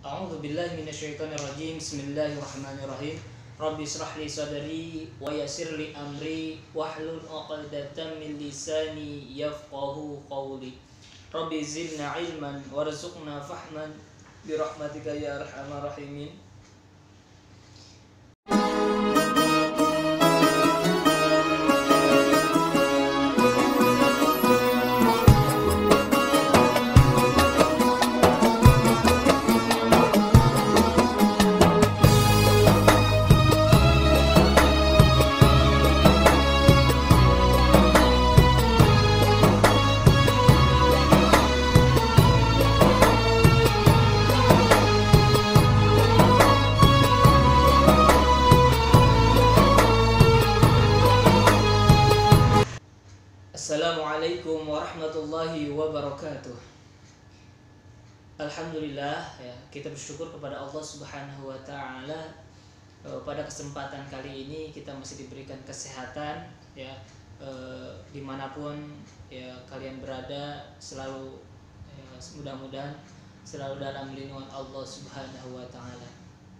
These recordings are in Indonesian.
A'udzu billahi minasyaitonir rajim. Bismillahirrahmanirrahim. Rabbi israh li sadri wa yassir li amri wahlul 'uqdatam min lisani yafqahu qawli. Rabbi zidna ilman warzuqna fahman bi rahmatika ya arhamar rahimin. Assalamualaikum warahmatullahi wabarakatuh. Alhamdulillah ya, kita bersyukur kepada Allah Subhanahu wa taala. Pada kesempatan kali ini kita masih diberikan kesehatan ya, dimanapun ya kalian berada, selalu ya, mudah-mudahan selalu dalam lindungan Allah Subhanahu wa taala.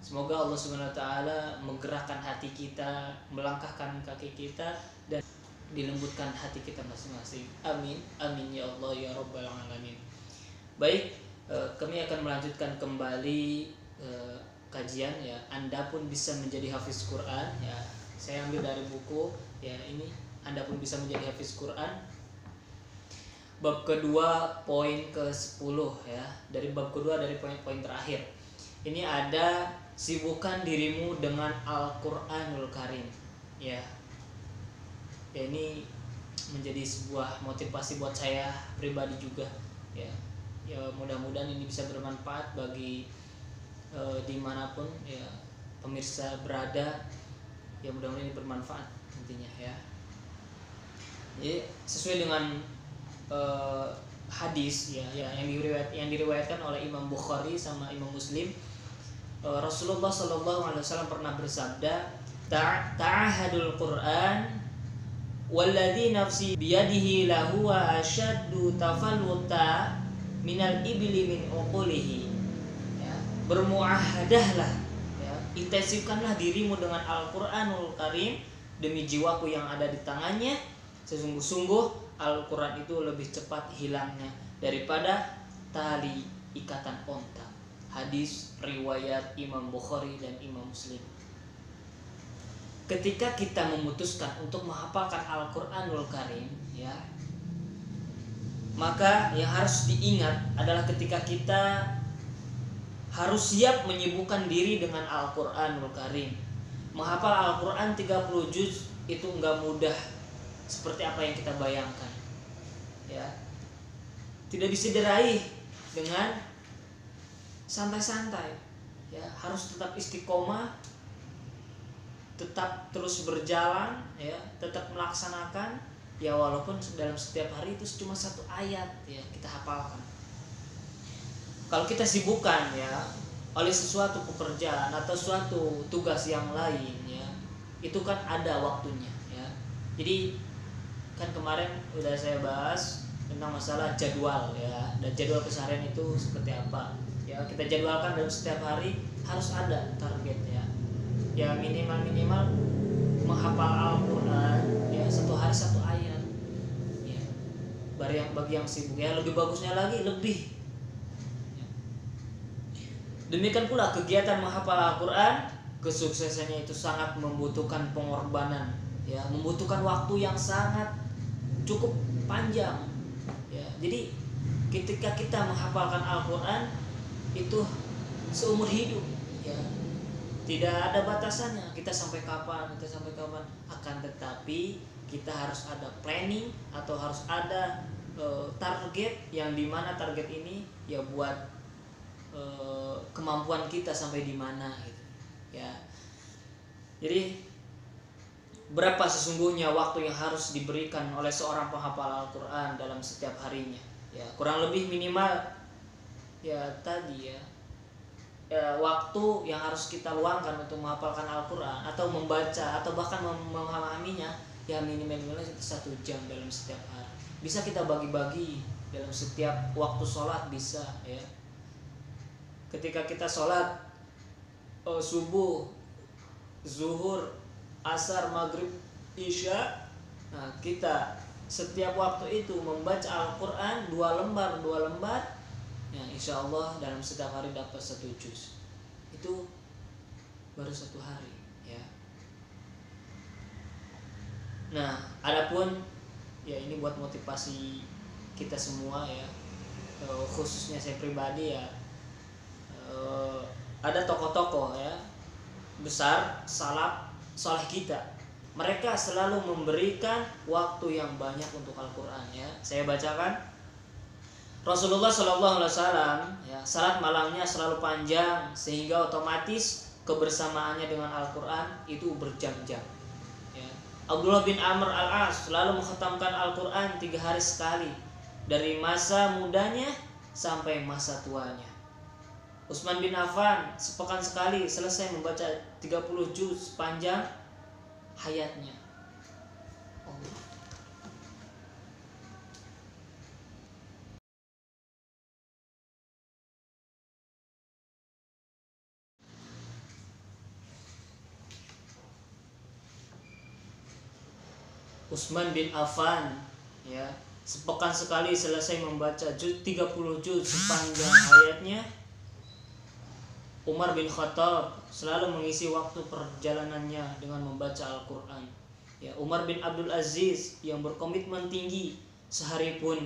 Semoga Allah Subhanahu wa taala menggerakkan hati kita, melangkahkan kaki kita, dan dilembutkan hati kita masing-masing. Amin, amin ya Allah ya Rabbal alamin. Baik, kami akan melanjutkan kembali kajian ya. Anda pun bisa menjadi hafiz Quran ya. Saya ambil dari buku ya ini. Anda pun bisa menjadi hafiz Quran. Bab kedua poin ke-10 ya. Dari bab kedua dari poin-poin terakhir. Ini ada sibukkan dirimu dengan Al-Qur'anul Karim ya. Ya, ini menjadi sebuah motivasi buat saya pribadi juga ya. Ya mudah-mudahan ini bisa bermanfaat bagi dimanapun ya pemirsa berada. Ya mudah-mudahan ini bermanfaat intinya ya. Jadi sesuai dengan hadis ya, yang diriwayatkan oleh Imam Bukhari sama Imam Muslim, Rasulullah SAW pernah bersabda, ta'ahadul Quran walladzi nafsi biyadihi lahuwa asyaddu tafalluta minal ibli min uqulihi ya, bermuahadahlah ya, intensifkanlah dirimu dengan Al-Qur'anul Karim demi jiwaku yang ada di tangannya, sesungguh-sungguh Al-Qur'an itu lebih cepat hilangnya daripada tali ikatan onta. Hadis riwayat Imam Bukhari dan Imam Muslim. Ketika kita memutuskan untuk menghafalkan Al-Qur'anul Karim ya, maka yang harus diingat adalah ketika kita harus siap menyibukkan diri dengan Al-Qur'anul Karim. Menghafal Al-Qur'an 30 juz itu enggak mudah seperti apa yang kita bayangkan ya. Tidak bisa diraih dengan santai-santai ya, harus tetap istiqomah, tetap terus berjalan ya, tetap melaksanakan ya, walaupun dalam setiap hari itu cuma satu ayat ya kita hafalkan. Kalau kita sibukkan ya oleh sesuatu pekerjaan atau suatu tugas yang lain ya, itu kan ada waktunya ya. Jadi kan kemarin udah saya bahas tentang masalah jadwal ya, dan jadwal keseharian itu seperti apa ya. Kita jadwalkan dalam setiap hari harus ada target ya. Ya minimal menghafal Al-Quran ya, satu hari satu ayat ya. Bagi yang sibuk ya, lebih bagusnya lagi lebih ya. Demikian pula kegiatan menghafal Al-Quran, kesuksesannya itu sangat membutuhkan pengorbanan ya, membutuhkan waktu yang sangat cukup panjang ya. Jadi ketika kita menghafalkan Al-Quran itu seumur hidup ya, tidak ada batasannya, kita sampai kapan. Akan tetapi kita harus ada planning atau harus ada target, yang dimana target ini ya buat kemampuan kita sampai di mana gitu ya. Jadi berapa sesungguhnya waktu yang harus diberikan oleh seorang penghafal Al-Quran dalam setiap harinya ya, kurang lebih minimal ya tadi ya, waktu yang harus kita luangkan untuk menghafalkan Al-Quran atau membaca atau bahkan memahaminya ya minimal 1 jam dalam setiap hari. Bisa kita bagi-bagi dalam setiap waktu sholat bisa ya. ketika kita sholat subuh, zuhur, asar, maghrib, isya, nah kita setiap waktu itu membaca Al-Quran 2 lembar, ya insya Allah dalam setiap hari dapat 1 juz. Itu baru 1 hari, ya. Nah, adapun ya ini buat motivasi kita semua ya, khususnya saya pribadi ya, ada tokoh-tokoh ya besar salaf soleh kita. Mereka selalu memberikan waktu yang banyak untuk Al-Quran ya. Saya bacakan. Rasulullah SAW ya, salat malamnya selalu panjang sehingga otomatis kebersamaannya dengan Al-Quran itu berjam-jam ya. Abdullah bin Amr al-As selalu mengkhatamkan Al-Quran 3 hari sekali, dari masa mudanya sampai masa tuanya. Utsman bin Affan sepekan sekali selesai membaca 30 juz sepanjang hayatnya. Allah. Utsman bin Affan ya, sepekan sekali selesai membaca 30 juz sepanjang hayatnya. Umar bin Khattab selalu mengisi waktu perjalanannya dengan membaca Al-Quran ya. Umar bin Abdul Aziz yang berkomitmen tinggi, sehari pun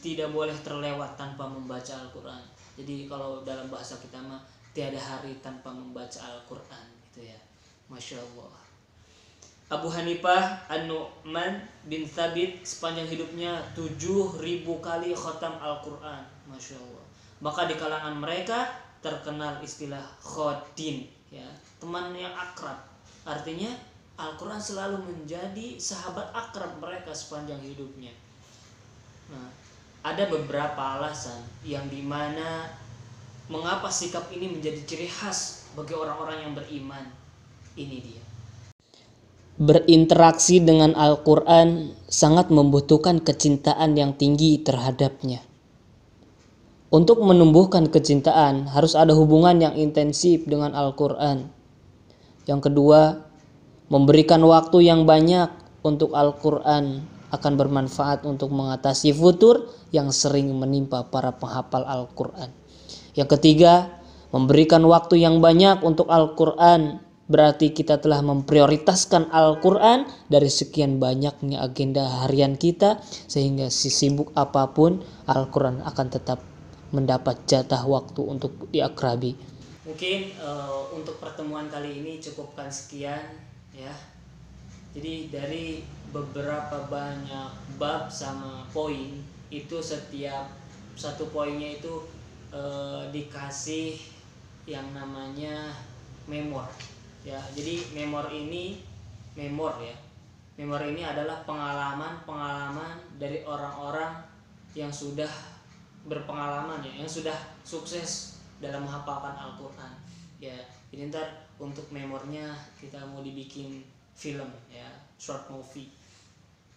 tidak boleh terlewat tanpa membaca Al-Quran. Jadi kalau dalam bahasa kita mah tiada hari tanpa membaca Al-Quran gitu ya. Masya Allah. Abu Hanifah An-Nu'man bin Thabit sepanjang hidupnya 7.000 kali khatam Al-Quran. Masya Allah. Maka di kalangan mereka terkenal istilah khodin ya, teman yang akrab. Artinya Al-Quran selalu menjadi sahabat akrab mereka sepanjang hidupnya. Nah, ada beberapa alasan yang dimana mengapa sikap ini menjadi ciri khas bagi orang-orang yang beriman. Ini dia. Berinteraksi dengan Al-Quran sangat membutuhkan kecintaan yang tinggi terhadapnya. Untuk menumbuhkan kecintaan harus ada hubungan yang intensif dengan Al-Quran. Yang kedua, memberikan waktu yang banyak untuk Al-Quran akan bermanfaat untuk mengatasi futur yang sering menimpa para penghafal Al-Quran. Yang ketiga, memberikan waktu yang banyak untuk Al-Quran berarti kita telah memprioritaskan Al-Quran dari sekian banyaknya agenda harian kita, sehingga sesibuk apapun Al-Quran akan tetap mendapat jatah waktu untuk diakrabi. Mungkin untuk pertemuan kali ini cukupkan sekian ya. Jadi dari beberapa banyak bab sama poin itu, setiap satu poinnya itu dikasih yang namanya memor ya. Jadi memor ini adalah pengalaman dari orang-orang yang sudah berpengalaman ya, yang sudah sukses dalam menghafalkan Al-Quran ya. Ini ntar untuk memornya kita mau dibikin film ya, short movie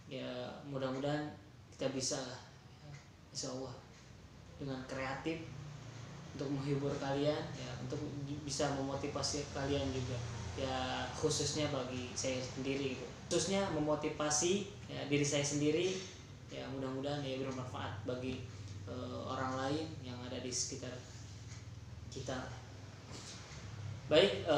ya. Mudah-mudahan kita bisa ya, insya Allah dengan kreatif untuk menghibur kalian ya, untuk bisa memotivasi kalian juga ya, khususnya bagi saya sendiri gitu. Khususnya memotivasi ya, diri saya sendiri ya, mudah-mudahan ya bermanfaat bagi orang lain yang ada di sekitar kita. Baik,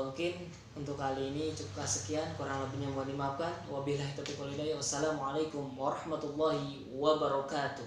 mungkin untuk kali ini cukup sekian, kurang lebihnya mohon dimaafkan. Wabillahi taufiq wal hidayah. Wassalamualaikum warahmatullahi wabarakatuh.